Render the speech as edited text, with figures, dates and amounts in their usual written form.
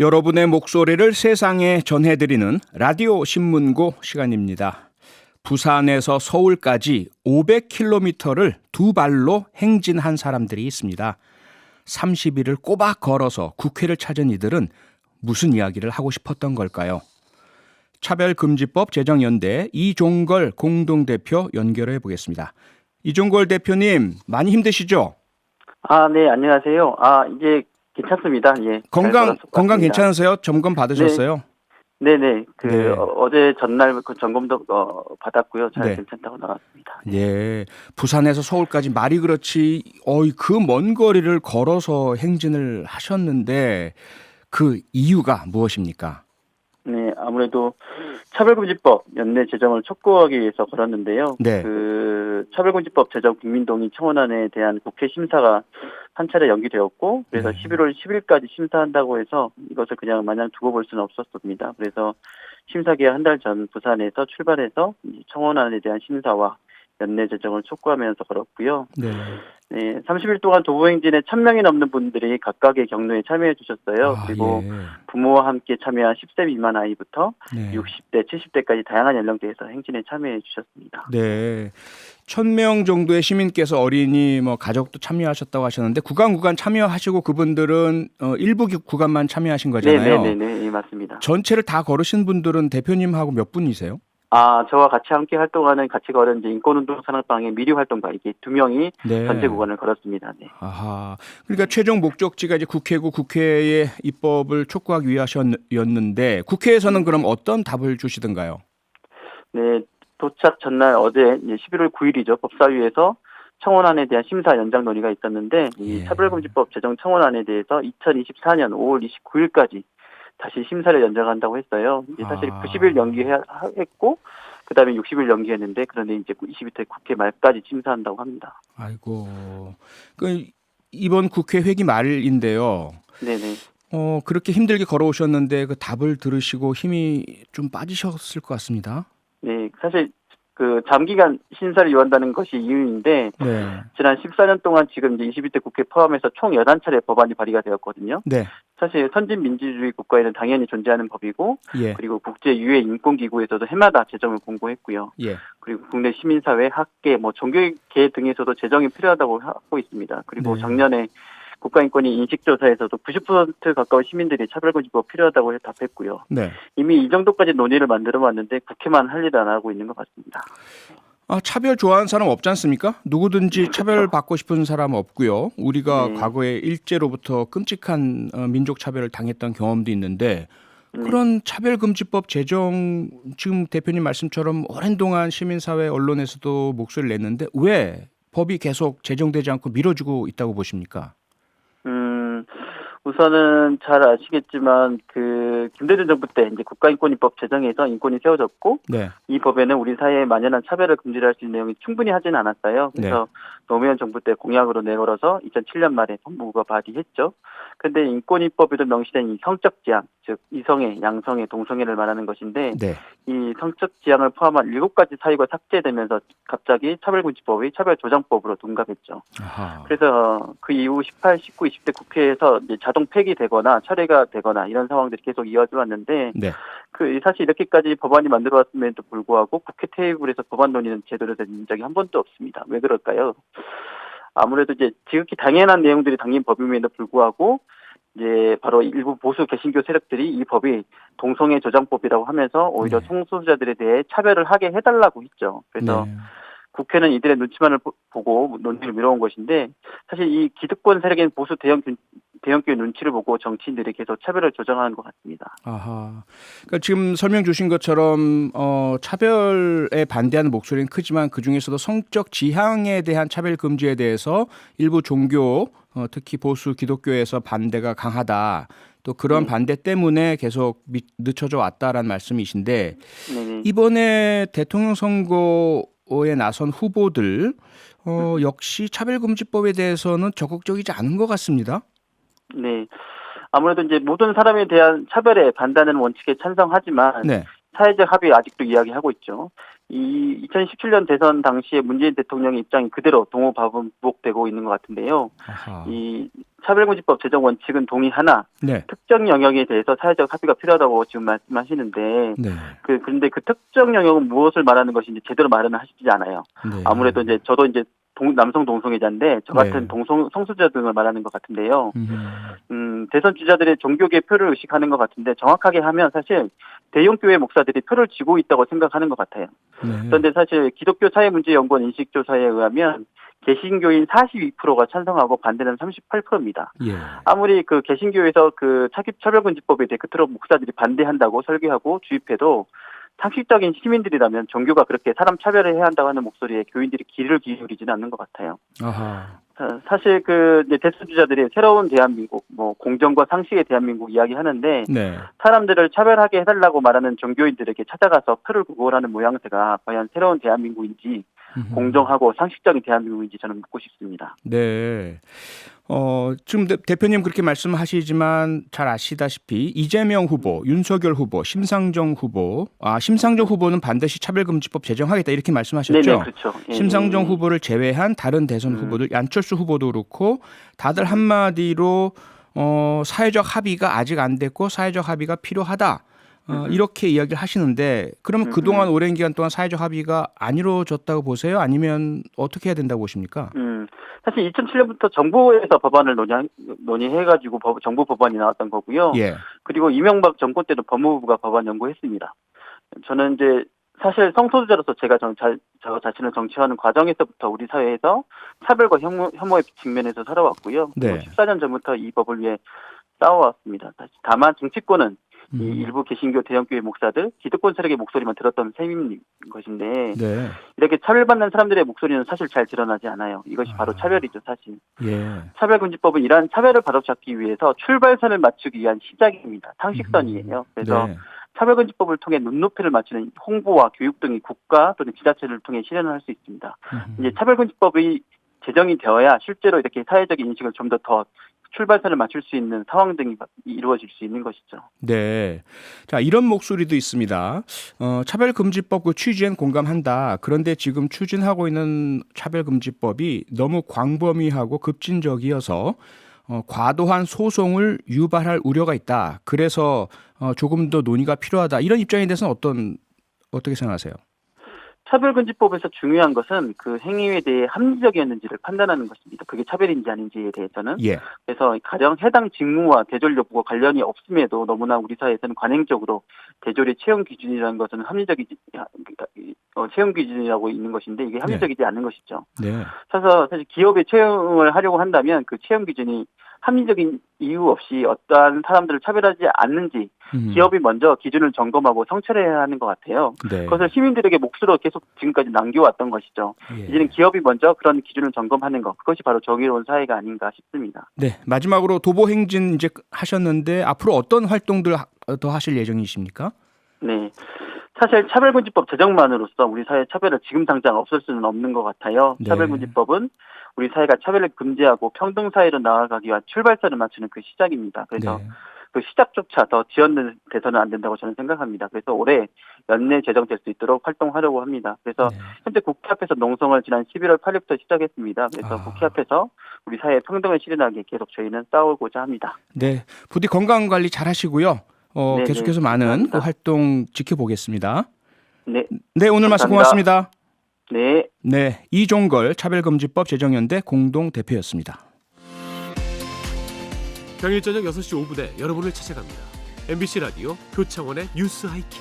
여러분의 목소리를 세상에 전해드리는 라디오 신문고 시간입니다. 부산에서 서울까지 500km를 두 발로 행진한 사람들이 있습니다. 30일을 꼬박 걸어서 국회를 찾은 이들은 무슨 이야기를 하고 싶었던 걸까요? 차별금지법 제정연대 이종걸 공동대표 연결해 보겠습니다. 이종걸 대표님, 많이 힘드시죠? 네, 안녕하세요. 이제 괜찮습니다. 예. 건강 괜찮으세요? 점검 받으셨어요? 네네. 네. 어제 전날 그 점검도 받았고요. 잘 네. 괜찮다고 나왔습니다. 예. 부산에서 서울까지 말이 그렇지, 그 먼 거리를 걸어서 행진을 하셨는데 그 이유가 무엇입니까? 네, 아무래도 차별금지법 연내 제정을 촉구하기 위해서 걸었는데요. 네. 그 차별금지법 제정 국민동의 청원안에 대한 국회 심사가 한 차례 연기되었고, 그래서 네. 11월 10일까지 심사한다고 해서 이것을 그냥 마냥 두고 볼 수는 없었습니다. 그래서 심사 기한 한 달 전 부산에서 출발해서 청원안에 대한 심사와 연내 제정을 촉구하면서 걸었고요. 네. 네, 30일 동안 도보행진에 1,000명이 넘는 분들이 각각의 경로에 참여해 주셨어요. 그리고 예. 부모와 함께 참여한 10세 미만 아이부터 네. 60대, 70대까지 다양한 연령대에서 행진에 참여해 주셨습니다. 네. 1,000명 정도의 시민께서 어린이 가족도 참여하셨다고 하셨는데 구간 참여하시고 그분들은 일부 구간만 참여하신 거잖아요. 네, 맞습니다. 전체를 다 걸으신 분들은 대표님하고 몇 분이세요? 저와 같이 함께 활동하는 같이 걸은 이제 인권운동 산악방의 미리 활동가 이게 2명이 네. 전체 구간을 걸었습니다. 네. 아하. 그러니까 최종 목적지가 이제 국회고 국회의 입법을 촉구하기 위하셨는데 국회에서는 그럼 어떤 답을 주시던가요? 네, 도착 전날 어제 이제 11월 9일이죠. 법사위에서 청원안에 대한 심사 연장 논의가 있었는데 이 예. 차별금지법 제정 청원안에 대해서 2024년 5월 29일까지 다시 심사를 연장한다고 했어요. 이제 사실 90일 연기했고 그다음에 60일 연기했는데 그런데 이제 22대 국회 말까지 심사한다고 합니다. 아이고. 이번 국회 회기 말인데요. 네네. 그렇게 힘들게 걸어오셨는데 그 답을 들으시고 힘이 좀 빠지셨을 것 같습니다. 네, 사실 그 장기간 심사를 요한다는 것이 이유인데 네. 지난 14년 동안 지금 이제 22대 국회 포함해서 총 11차례 법안이 발의가 되었거든요. 네. 사실 선진 민주주의 국가에는 당연히 존재하는 법이고 예. 그리고 국제 유해 인권 기구에서도 해마다 제정을 공고했고요. 예. 그리고 국내 시민사회, 학계, 종교계 등에서도 제정이 필요하다고 하고 있습니다. 그리고 네. 작년에 국가인권위 인식조사에서도 90% 가까운 시민들이 차별금지법 필요하다고 답했고요. 네. 이미 이 정도까지 논의를 만들어봤는데 국회만 할 일을 안 하고 있는 것 같습니다. 차별 좋아하는 사람 없지 않습니까? 누구든지 차별받고 싶은 사람 없고요. 우리가 네. 과거에 일제로부터 끔찍한 민족 차별을 당했던 경험도 있는데 그런 차별금지법 제정 지금 대표님 말씀처럼 오랜 동안 시민사회 언론에서도 목소리를 냈는데 왜 법이 계속 제정되지 않고 미뤄지고 있다고 보십니까? 우선은 잘 아시겠지만 그 김대중 정부 때 이제 국가인권위법 제정에서 인권이 세워졌고 네. 이 법에는 우리 사회에 만연한 차별을 금지할 수 있는 내용이 충분히 하지는 않았어요. 그래서 노무현 정부 때 공약으로 내걸어서 2007년 말에 법무부가 발의했죠. 그런데 인권위법에도 명시된 이 성적 지향, 즉 이성애, 양성애, 동성애를 말하는 것인데 네. 이 성적 지향을 포함한 7가지 사유가 삭제되면서 갑자기 차별금지법이 차별조장법으로 둔갑했죠. 아하. 그래서 그 이후 18, 19, 20대 국회에서 이제 자동 폐기되거나 철회가 되거나 이런 상황들이 계속 이어져 왔는데 네. 사실 이렇게까지 법안이 만들어 왔음에도 불구하고 국회 테이블에서 법안 논의는 제대로 된 적이 한 번도 없습니다. 왜 그럴까요? 아무래도 이제 지극히 당연한 내용들이 담긴 법임에도 불구하고 이제 바로 일부 보수 개신교 세력들이 이 법이 동성애 조장법이라고 하면서 오히려 성소수자들에 대해 차별을 하게 해달라고 했죠. 그래서 국회는 이들의 눈치만을 보고 논의를 미뤄온 것인데 사실 이 기득권 세력인 보수 대형교회 눈치를 보고 정치인들이 계속 차별을 조장하는 것 같습니다. 아하. 그러니까 지금 설명 주신 것처럼 차별에 반대하는 목소리는 크지만 그 중에서도 성적 지향에 대한 차별 금지에 대해서 일부 종교 특히 보수 기독교에서 반대가 강하다. 또 그런 반대 때문에 계속 늦춰져 왔다라는 말씀이신데 이번에 대통령 선거에 나선 후보들 역시 차별금지법에 대해서는 적극적이지 않은 것 같습니다. 네. 아무래도 이제 모든 사람에 대한 차별에 반대하는 원칙에 찬성하지만 사회적 합의 아직도 이야기하고 있죠. 이 2017년 대선 당시에 문재인 대통령의 입장이 그대로 동호반복되고 있는 것 같은데요. 아하. 이 차별금지법 제정 원칙은 동의하나 네. 특정 영역에 대해서 사회적 합의가 필요하다고 지금 말씀하시는데 네. 그런데 그 특정 영역은 무엇을 말하는 것인지 제대로 말은 하시지 않아요. 네. 아무래도 이제 저도 이제 남성 동성애자인데 저 같은 네. 성소수자 등을 말하는 것 같은데요. 음. 대선 주자들의 종교계 표를 의식하는 것 같은데 정확하게 하면 사실 대형교회 목사들이 표를 쥐고 있다고 생각하는 것 같아요. 네. 그런데 사실 기독교 사회문제연구원 인식조사에 의하면 개신교인 42%가 찬성하고 반대는 38%입니다. 예. 아무리 그 개신교에서 그 차별금지법에 대해 그토록 목사들이 반대한다고 설계하고 주입해도 상식적인 시민들이라면 종교가 그렇게 사람 차별을 해야 한다고 하는 목소리에 교인들이 귀를 기울이지는 않는 것 같아요. 아하. 사실 그 이제 대선 주자들이 새로운 대한민국, 뭐 공정과 상식의 대한민국 이야기하는데 네. 사람들을 차별하게 해달라고 말하는 종교인들에게 찾아가서 표를 구걸하는 모양새가 과연 새로운 대한민국인지 공정하고 상식적인 대한민국인지 저는 묻고 싶습니다. 네. 지금 대표님 그렇게 말씀하시지만 잘 아시다시피 이재명 후보, 윤석열 후보, 심상정 후보는 반드시 차별금지법 제정하겠다 이렇게 말씀하셨죠. 네네, 그렇죠. 예, 심상정 후보를 제외한 다른 대선 후보들, 안철수 후보도 그렇고 다들 한마디로 사회적 합의가 아직 안 됐고 사회적 합의가 필요하다. 이렇게 이야기를 하시는데 그러면 그동안 오랜 기간 동안 사회적 합의가 안 이루어졌다고 보세요? 아니면 어떻게 해야 된다고 보십니까? 사실 2007년부터 정부에서 법안을 논의해가지고 정부 법안이 나왔던 거고요. 예. 그리고 이명박 정권 때도 법무부가 법안 연구했습니다. 저는 이제 사실 성소수자로서 제가 저 자신을 정치하는 과정에서부터 우리 사회에서 차별과 혐오에 직면해서 살아왔고요. 네. 14년 전부터 이 법을 위해 싸워왔습니다. 다만 정치권은 이 일부 개신교 대형교회 목사들, 기득권 세력의 목소리만 들었던 셈인 것인데 네. 이렇게 차별받는 사람들의 목소리는 사실 잘 드러나지 않아요. 이것이 바로 차별이죠, 사실. 예. 차별금지법은 이러한 차별을 바로잡기 위해서 출발선을 맞추기 위한 시작입니다. 상식선이에요. 그래서 네. 차별금지법을 통해 눈높이를 맞추는 홍보와 교육 등이 국가 또는 지자체를 통해 실현을 할 수 있습니다. 이제 차별금지법이 제정이 되어야 실제로 이렇게 사회적인 인식을 좀 더 출발선을 맞출 수 있는 상황 등이 이루어질 수 있는 것이죠. 네. 자, 이런 목소리도 있습니다. 차별금지법 그 취지엔 공감한다. 그런데 지금 추진하고 있는 차별금지법이 너무 광범위하고 급진적이어서 과도한 소송을 유발할 우려가 있다. 그래서 조금 더 논의가 필요하다. 이런 입장에 대해서는 어떻게 생각하세요? 차별금지법에서 중요한 것은 그 행위에 대해 합리적이었는지를 판단하는 것입니다. 그게 차별인지 아닌지에 대해서는. 예. 그래서 가령 해당 직무와 대졸 여부가 관련이 없음에도 너무나 우리 사회에서는 관행적으로 대졸의 채용 기준이라는 것은 채용 기준이라고 있는 것인데 이게 합리적이지 않은 것이죠. 네. 그래서 사실 기업에 채용을 하려고 한다면 그 채용 기준이 합리적인 이유 없이 어떠한 사람들을 차별하지 않는지 기업이 먼저 기준을 점검하고 성찰해야 하는 것 같아요. 네. 그것을 시민들에게 몫으로 계속 지금까지 남겨왔던 것이죠. 예. 이제는 기업이 먼저 그런 기준을 점검하는 것, 그것이 바로 정의로운 사회가 아닌가 싶습니다. 네. 마지막으로 도보행진 이제 하셨는데 앞으로 어떤 활동들 더 하실 예정이십니까? 네. 사실 차별금지법 제정만으로써 우리 사회 차별을 지금 당장 없앨 수는 없는 것 같아요. 네. 차별금지법은 우리 사회가 차별을 금지하고 평등사회로 나아가기 위한 출발선을 맞추는 그 시작입니다. 그래서 네. 그 시작조차 더 지연돼서는 안 된다고 저는 생각합니다. 그래서 올해 연내 제정될 수 있도록 활동하려고 합니다. 그래서 네. 현재 국회 앞에서 농성을 지난 11월 8일부터 시작했습니다. 그래서 국회 앞에서 우리 사회의 평등을 실현하기 계속 저희는 싸우고자 합니다. 네. 부디 건강 관리 잘 하시고요. 네, 계속해서 네, 많은 감사합니다. 그 활동 지켜보겠습니다. 네. 네, 오늘 말씀 감사합니다. 고맙습니다. 네. 네, 이종걸 차별금지법 제정연대 공동대표였습니다. 평일 저녁 6시 5분에 여러분을 찾아갑니다. MBC 라디오 표창원의 뉴스 하이킥.